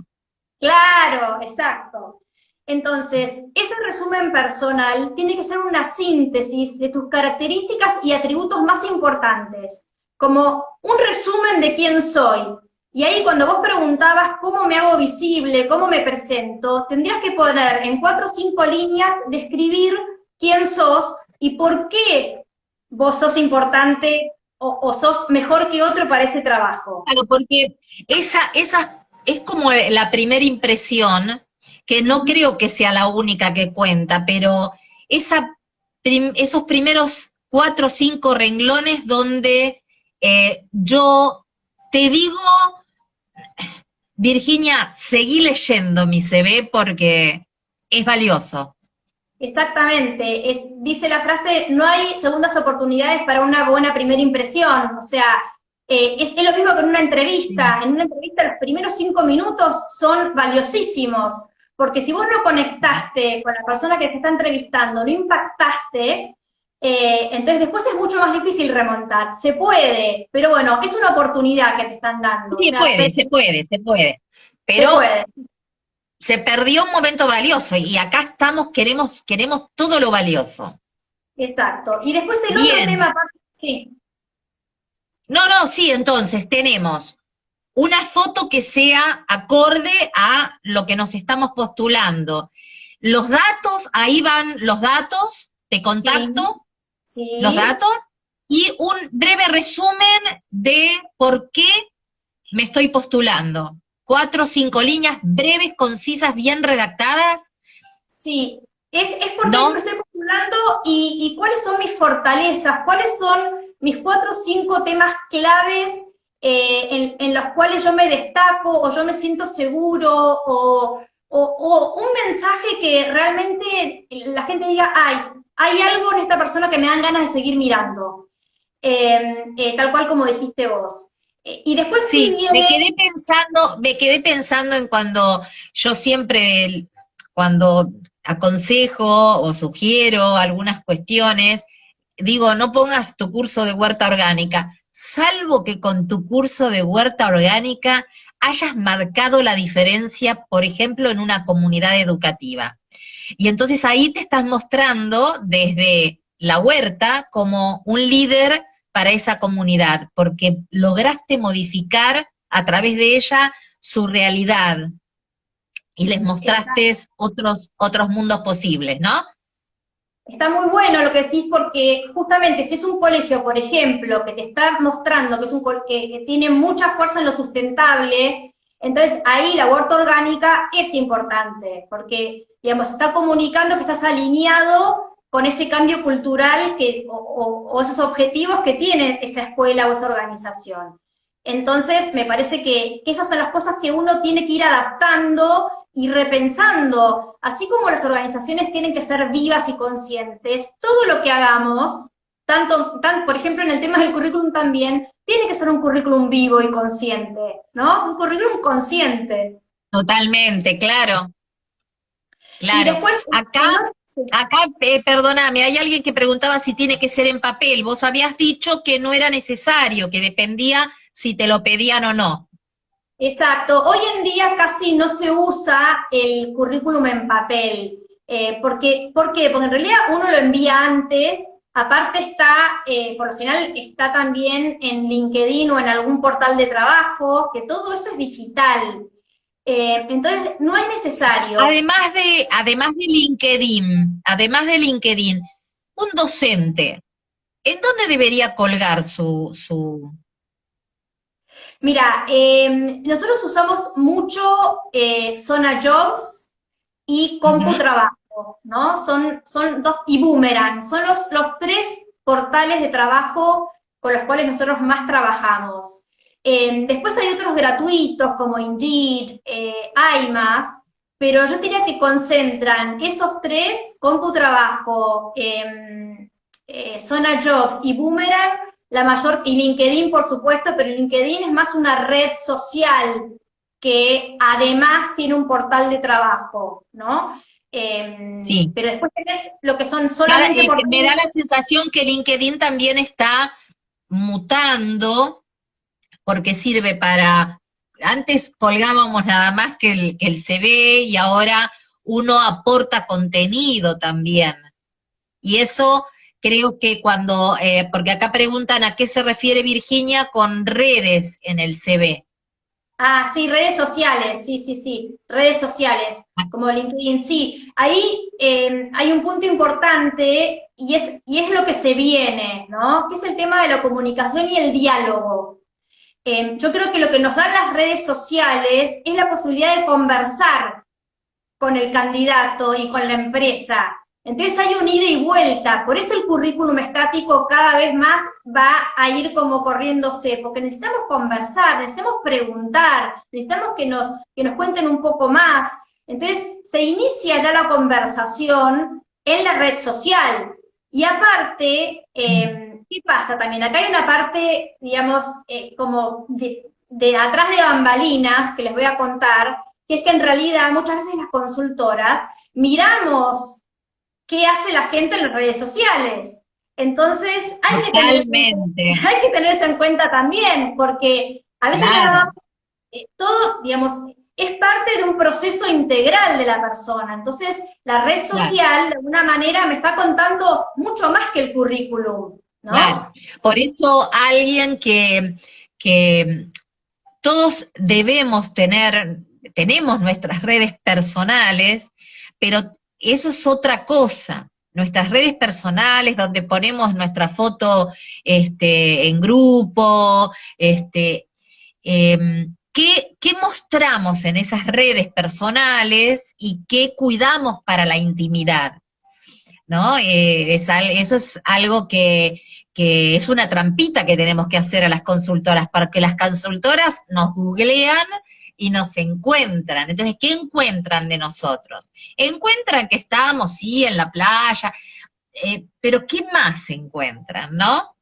Claro, exacto. Entonces, ese resumen personal tiene que ser una síntesis de tus características y atributos más importantes, como un resumen de quién soy. Y ahí cuando vos preguntabas cómo me hago visible, cómo me presento, tendrías que poner en 4 o 5 líneas describir quién sos y por qué vos sos importante o sos mejor que otro para ese trabajo. Claro, porque esa es como la primera impresión, que no creo que sea la única que cuenta, pero esos primeros 4 o 5 renglones donde yo te digo, Virginia, seguí leyendo mi CV porque es valioso. Exactamente, dice la frase, no hay segundas oportunidades para una buena primera impresión, o sea, es lo mismo que en una entrevista los primeros 5 minutos son valiosísimos, porque si vos no conectaste con la persona que te está entrevistando, no impactaste, entonces después es mucho más difícil remontar, se puede, pero bueno, es una oportunidad que te están dando, o Sí, sea, se puede, se pero puede, se perdió un momento valioso y acá estamos, queremos todo lo valioso. exacto. Y después el otro Bien, tema, sí, no, sí, entonces tenemos una foto que sea acorde a lo que nos estamos postulando. Los datos, ahí van los datos de sí, contacto, los sí. datos, y un breve resumen de por qué me estoy postulando. 4 o 5 líneas breves, concisas, bien redactadas, Sí, es porque me ¿no? estoy postulando y cuáles son mis fortalezas, cuáles son mis 4 o 5 temas claves en los cuales yo me destaco o yo me siento seguro o un mensaje que realmente la gente diga, hay algo en esta persona que me dan ganas de seguir mirando, tal cual como dijiste vos. Y después sí Sí, viene, me quedé pensando en cuando yo siempre, cuando aconsejo o sugiero algunas cuestiones, digo, no pongas tu curso de huerta orgánica, salvo que con tu curso de huerta orgánica hayas marcado la diferencia, por ejemplo, en una comunidad educativa. Y entonces ahí te estás mostrando desde la huerta como un líder para esa comunidad, porque lograste modificar a través de ella su realidad y les mostraste otros mundos posibles, ¿no? está muy bueno lo que decís porque justamente si es un colegio, por ejemplo, que te está mostrando que es que tiene mucha fuerza en lo sustentable, entonces ahí la huerta orgánica es importante, porque digamos, está comunicando que estás alineado con ese cambio cultural o esos objetivos que tiene esa escuela o esa organización. Entonces, me parece que esas son las cosas que uno tiene que ir adaptando y repensando, así como las organizaciones tienen que ser vivas y conscientes, todo lo que hagamos, por ejemplo en el tema del currículum también, tiene que ser un currículum vivo y consciente, ¿no? Un currículum consciente. Totalmente, claro, Y claro. después, Acá, acá, perdóname, hay alguien que preguntaba si tiene que ser en papel. Vos habías dicho que no era necesario, que dependía si te lo pedían o no. exacto. Hoy en día casi no se usa el currículum en papel. ¿Por qué? Porque en realidad uno lo envía antes, aparte está, por lo general está también en LinkedIn o en algún portal de trabajo, que todo eso es digital. Entonces, no es necesario. Además de LinkedIn, un docente, ¿en dónde debería colgar su... Mira, nosotros usamos mucho Zona Jobs y Ujú. CompuTrabajo, ¿no? Son dos, y Boomerang, son los 3 portales de trabajo con los cuales nosotros más trabajamos. Después hay otros gratuitos como Indeed, hay más, pero yo diría que concentran esos 3, CompuTrabajo, Zona Jobs y Boomerang, y LinkedIn por supuesto, pero LinkedIn es más una red social que además tiene un portal de trabajo, ¿no? Sí, Pero después tenés lo que son solamente me da portales. la sensación que LinkedIn también está mutando porque sirve para, antes colgábamos nada más que el CV y ahora uno aporta contenido también. Y eso creo que cuando, porque acá preguntan a qué se refiere Virginia con redes en el CV. Ah, sí, redes sociales, sí, sí, sí, redes sociales, como LinkedIn, sí. Ahí hay un punto importante y es lo que se viene, ¿no? Que es el tema de la comunicación y el diálogo. Yo creo que lo que nos dan las redes sociales es la posibilidad de conversar con el candidato y con la empresa. Entonces hay un ida y vuelta, por eso el currículum estático cada vez más va a ir como corriéndose, porque necesitamos conversar, necesitamos preguntar, necesitamos que nos cuenten un poco más. Entonces se inicia ya la conversación en la red social. Y aparte, ¿qué pasa también? Acá hay una parte, digamos, como de atrás de bambalinas que les voy a contar, que es que en realidad muchas veces las consultoras miramos qué hace la gente en las redes sociales. Entonces Totalmente, hay que tener eso en cuenta también, porque a veces nada claro, más, todo, digamos, es parte de un proceso integral de la persona. Entonces, la red claro. social, de alguna manera, me está contando mucho más que el currículum, ¿no? Claro, por eso alguien que todos debemos tener, tenemos nuestras redes personales, pero eso es otra cosa. Nuestras redes personales, donde ponemos nuestra foto en grupo, ¿qué mostramos en esas redes personales y qué cuidamos para la intimidad? ¿No? Eso es algo que es una trampita que tenemos que hacer a las consultoras, porque las consultoras nos googlean y nos encuentran. Entonces, ¿qué encuentran de nosotros? Encuentran que estábamos, sí, en la playa, pero ¿qué más encuentran, no?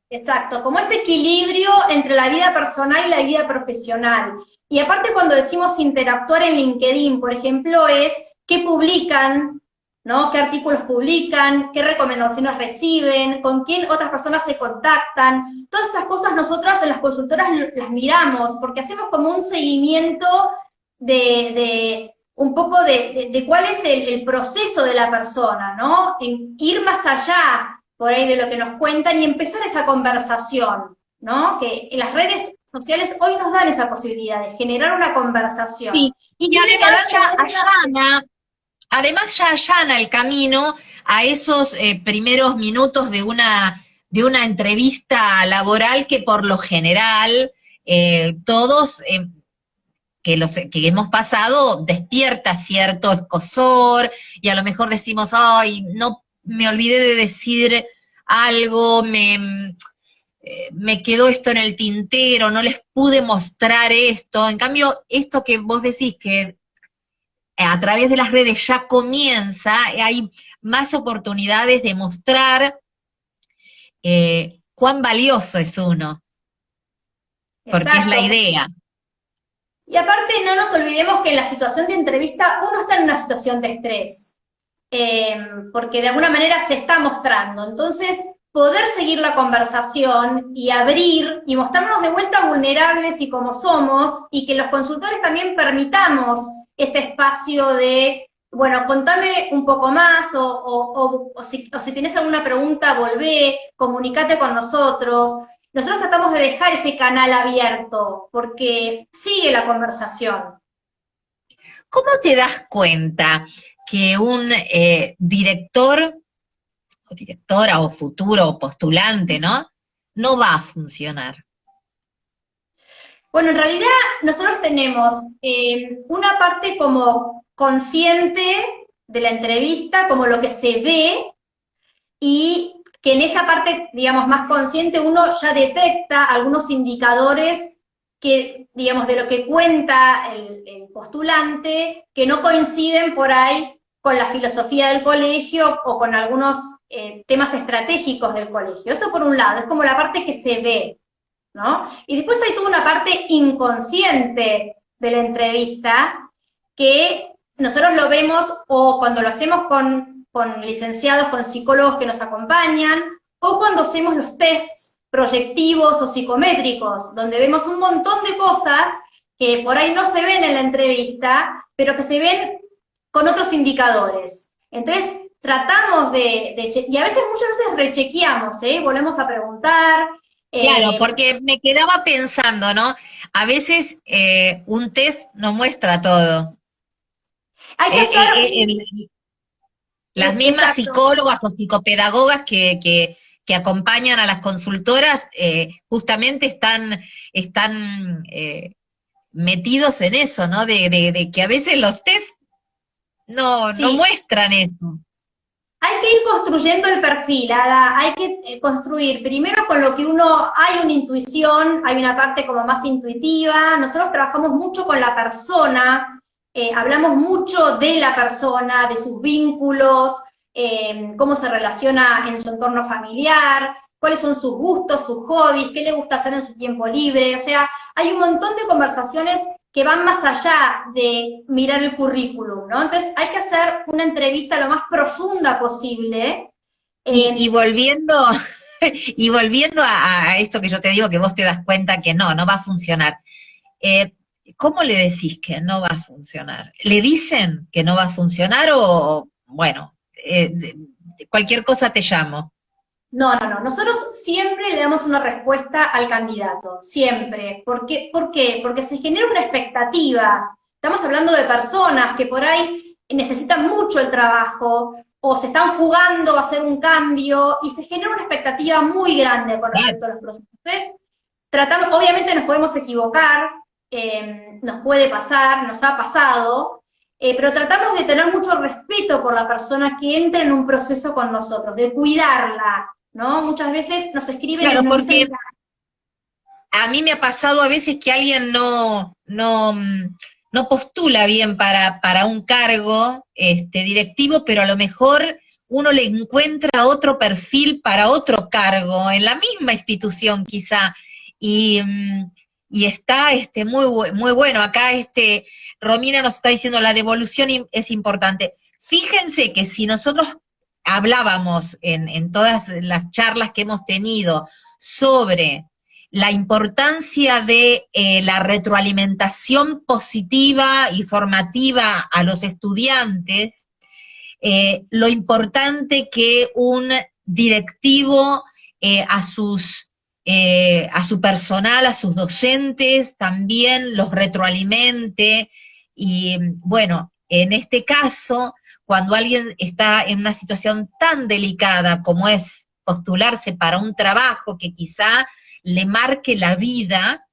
Exacto, como ese equilibrio entre la vida personal y la vida profesional. Y aparte cuando decimos interactuar en LinkedIn, por ejemplo, es qué publican, ¿no? ¿Qué artículos publican? ¿Qué recomendaciones reciben? ¿Con quién otras personas se contactan? Todas esas cosas nosotras en las consultoras las miramos porque hacemos como un seguimiento de un poco de cuál es el proceso de la persona, ¿no? En ir más allá por ahí de lo que nos cuentan y empezar esa conversación, ¿no? Que en las redes sociales hoy nos dan esa posibilidad de generar una conversación. Sí, Y y tiene que ver con esa... además ya allana el camino a esos primeros minutos de una entrevista laboral que por lo general todos que hemos pasado despierta cierto escosor y a lo mejor decimos, ay, no me olvidé de decir algo, me quedó esto en el tintero, no les pude mostrar esto. En cambio, esto que vos decís que a través de las redes ya comienza, hay más oportunidades de mostrar cuán valioso es uno, porque es la Exacto. idea. Y aparte no nos olvidemos que en la situación de entrevista uno está en una situación de estrés. Porque de alguna manera se está mostrando. Entonces, poder seguir la conversación y abrir y mostrarnos de vuelta vulnerables y como somos, y que los consultores también permitamos ese espacio de, bueno, contame un poco más, o si tienes alguna pregunta, volvé, comunicate con nosotros. Nosotros tratamos de dejar ese canal abierto, porque sigue la conversación. ¿Cómo te das cuenta que un director o directora o futuro postulante, ¿no? No va a funcionar. Bueno, en realidad nosotros tenemos una parte como consciente de la entrevista, como lo que se ve, y que en esa parte, digamos, más consciente uno ya detecta algunos indicadores que, digamos, de lo que cuenta el postulante, que no coinciden por ahí con la filosofía del colegio o con algunos temas estratégicos del colegio. Eso por un lado, es como la parte que se ve, ¿no? Y después hay toda una parte inconsciente de la entrevista que nosotros lo vemos o cuando lo hacemos con licenciados, con psicólogos que nos acompañan, o cuando hacemos los tests proyectivos o psicométricos, donde vemos un montón de cosas que por ahí no se ven en la entrevista, pero que se ven con otros indicadores. Entonces, tratamos y a veces, muchas veces rechequeamos, volvemos a preguntar. Claro, porque me quedaba pensando, ¿no? A veces un test no muestra todo. Hay que Eh, hacer, eh, eh, el- las mismas exacto. psicólogas o psicopedagogas que acompañan a las consultoras justamente están metidos en eso, ¿no? De que a veces los test no Sí, muestran eso. hay que ir construyendo el perfil, hay que construir primero con lo que hay una intuición, hay una parte como más intuitiva, nosotros trabajamos mucho con la persona, hablamos mucho de la persona, de sus vínculos, cómo se relaciona en su entorno familiar, cuáles son sus gustos, sus hobbies, qué le gusta hacer en su tiempo libre, o sea, hay un montón de conversaciones que van más allá de mirar el currículum, ¿no? Entonces hay que hacer una entrevista lo más profunda posible. Y volviendo, y volviendo a esto que yo te digo, que vos te das cuenta que no va a funcionar. Eh, ¿Cómo le decís que no va a funcionar? ¿Le dicen que no va a funcionar o, bueno, cualquier cosa te llamo? No, no, no. Nosotros siempre le damos una respuesta al candidato, siempre. ¿Por qué? Porque se genera una expectativa. Estamos hablando de personas que por ahí necesitan mucho el trabajo o se están jugando a hacer un cambio y se genera una expectativa muy grande con Bien. respecto a los procesos. Entonces, tratamos, obviamente nos podemos equivocar, nos puede pasar, nos ha pasado, pero tratamos de tener mucho respeto por la persona que entra en un proceso con nosotros, de cuidarla, ¿no? Muchas veces nos escriben y Claro, nos porque dicen, a mí me ha pasado a veces que alguien no postula bien para un cargo directivo, pero a lo mejor uno le encuentra otro perfil para otro cargo, en la misma institución quizá, y está muy bueno. Acá Romina nos está diciendo la devolución es importante. Fíjense que si nosotros hablábamos en todas las charlas que hemos tenido sobre la importancia de la retroalimentación positiva y formativa a los estudiantes, lo importante que un directivo a su personal, a sus docentes, también los retroalimente. Y bueno, en este caso, cuando alguien está en una situación tan delicada como es postularse para un trabajo que quizá le marque la vida,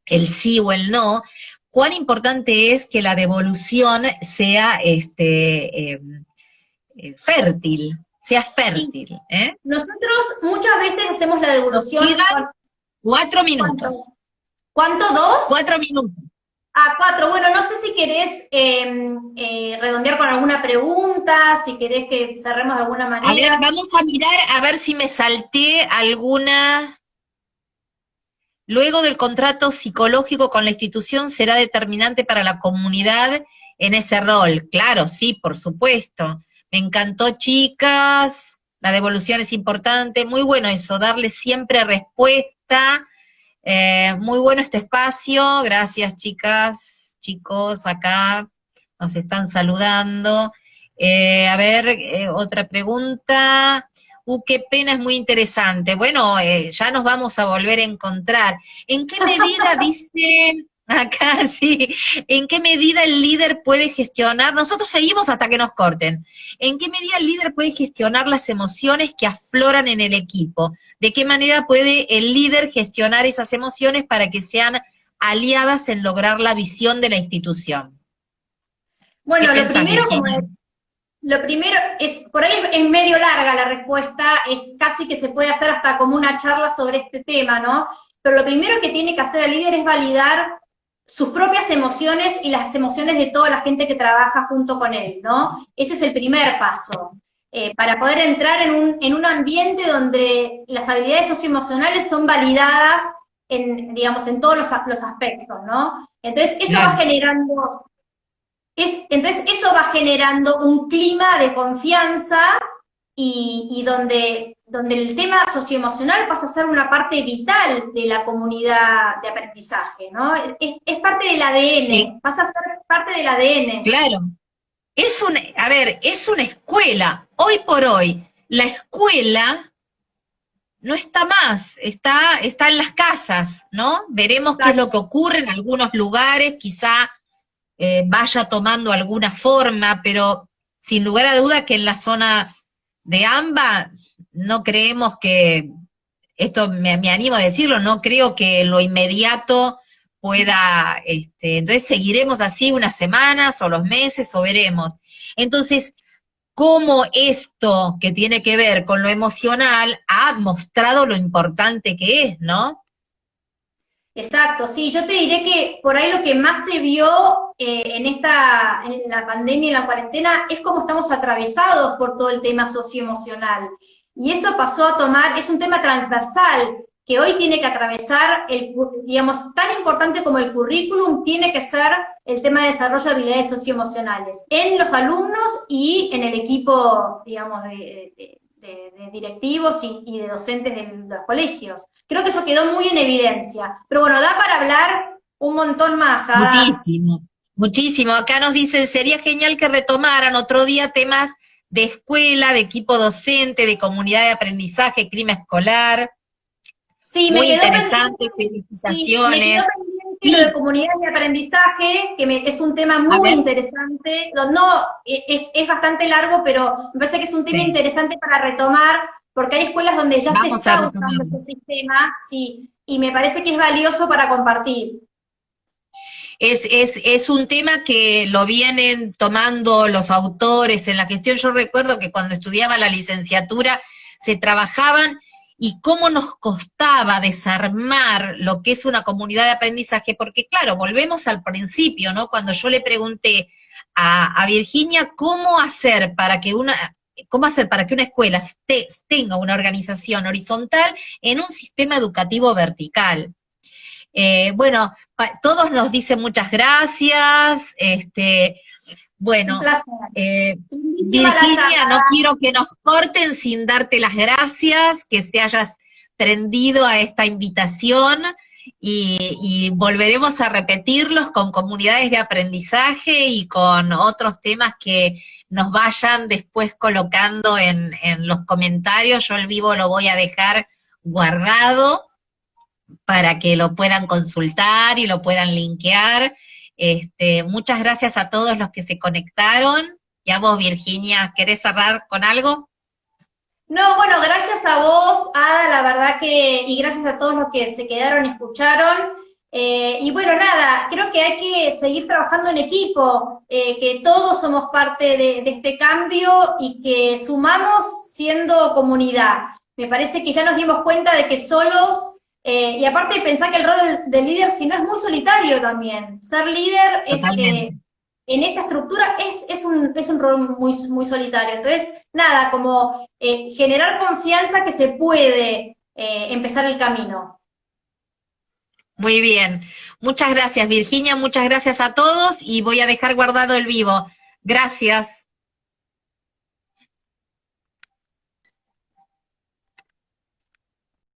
el sí o el no, cuán importante es que la devolución sea fértil, sea sí, fértil. nosotros muchas veces hacemos la Nos devolución, quedan 4 minutos. ¿cuánto? ¿Cuánto? ¿Dos? 4 minutos. Ah, cuatro. Bueno, no sé si querés redondear con alguna pregunta, si querés que cerremos de alguna A ver, manera. vamos a mirar a ver si me salté alguna. Luego del contrato psicológico con la institución será determinante para la comunidad en ese rol. Claro, sí, por supuesto. Me encantó, chicas. La devolución es importante. Muy bueno eso, darle siempre respuesta. Muy bueno este espacio. Gracias, chicas, chicos, acá nos están saludando. A ver, otra pregunta. Qué pena, es muy interesante. Bueno, ya nos vamos a volver a encontrar. ¿En qué medida, dice acá, sí, en qué medida el líder puede gestionar? Nosotros seguimos hasta que nos corten. ¿En qué medida el líder puede gestionar las emociones que afloran en el equipo? ¿De qué manera puede el líder gestionar esas emociones para que sean aliadas en lograr la visión de la institución? ¿Qué Bueno, pensás, Virginia? lo primero es, por ahí es medio larga la respuesta, es casi que se puede hacer hasta como una charla sobre este tema, ¿no? Pero lo primero que tiene que hacer el líder es validar sus propias emociones y las emociones de toda la gente que trabaja junto con él, ¿no? Ese es el primer paso. Para poder entrar en un ambiente donde las habilidades socioemocionales son validadas digamos, en todos los aspectos, ¿no? Entonces, Claro. entonces eso va generando un clima de confianza y donde el tema socioemocional pasa a ser una parte vital de la comunidad de aprendizaje, ¿no? Es parte del Sí, ADN, pasa a ser parte del ADN. claro. a ver, es una escuela. Hoy por hoy, la escuela no está más, está en las casas, ¿no? Veremos qué es lo que Exacto. ocurre en algunos lugares, quizá vaya tomando alguna forma, pero sin lugar a duda que en la zona de AMBA no creemos que, esto me animo a decirlo, no creo que en lo inmediato pueda, entonces seguiremos así unas semanas o los meses o veremos. Entonces, cómo esto que tiene que ver con lo emocional ha mostrado lo importante que es, ¿no? Exacto, sí, yo te diré que por ahí lo que más se vio en la pandemia, en la cuarentena, es cómo estamos atravesados por todo el tema socioemocional. Y eso pasó a tomar, es un tema transversal, que hoy tiene que atravesar, digamos, tan importante como el currículum, tiene que ser el tema de desarrollo de habilidades socioemocionales, en los alumnos y en el equipo, digamos, de directivos y de docentes de los colegios. Creo que eso quedó muy en evidencia. Pero bueno, da para hablar un montón más, Ada. Muchísimo, muchísimo. Acá nos dicen, sería genial que retomaran otro día temas de escuela, de equipo docente, de comunidad de aprendizaje, clima escolar. Sí, Muy interesante, me quedó felicitaciones. pendiente lo de Sí, comunidades de aprendizaje, es un tema a muy ver, interesante. No, es bastante largo, pero me parece que es un tema sí, interesante para retomar, porque hay escuelas donde ya se vamos a está usando retomarlo. este sistema, sí, y me parece que es valioso para compartir. Es un tema que lo vienen tomando los autores en la gestión. Yo recuerdo que cuando estudiaba la licenciatura se trabajaban y cómo nos costaba desarmar lo que es una comunidad de aprendizaje, porque claro, volvemos al principio, ¿no? Cuando yo le pregunté a Virginia cómo hacer para que una escuela tenga una organización horizontal en un sistema educativo vertical. Bueno, todos nos dicen muchas gracias. Un Bueno, placer. eh, Lindísima la Virginia, no charla. quiero que nos corten sin darte las gracias, que se hayas prendido a esta invitación y volveremos a repetirlos con comunidades de aprendizaje y con otros temas que nos vayan después colocando en los comentarios. Yo el vivo lo voy a dejar guardado para que lo puedan consultar y lo puedan linkear. Muchas gracias a todos los que se conectaron. Y a vos, Virginia, ¿querés cerrar con algo? No, bueno, gracias a vos, Ada, la verdad y gracias a todos los que se quedaron y escucharon. Y bueno, nada, creo que hay que seguir trabajando en equipo, que todos somos parte de este cambio y que sumamos siendo comunidad. Me parece que ya nos dimos cuenta de que solos, y aparte de pensar que el rol del líder, si no, es muy solitario también. Ser líder Totalmente. en esa estructura es un rol muy, muy solitario. Entonces, nada, como generar confianza que se puede empezar el camino. Muy bien. Muchas gracias, Virginia. Muchas gracias a todos y voy a dejar guardado el vivo. Gracias.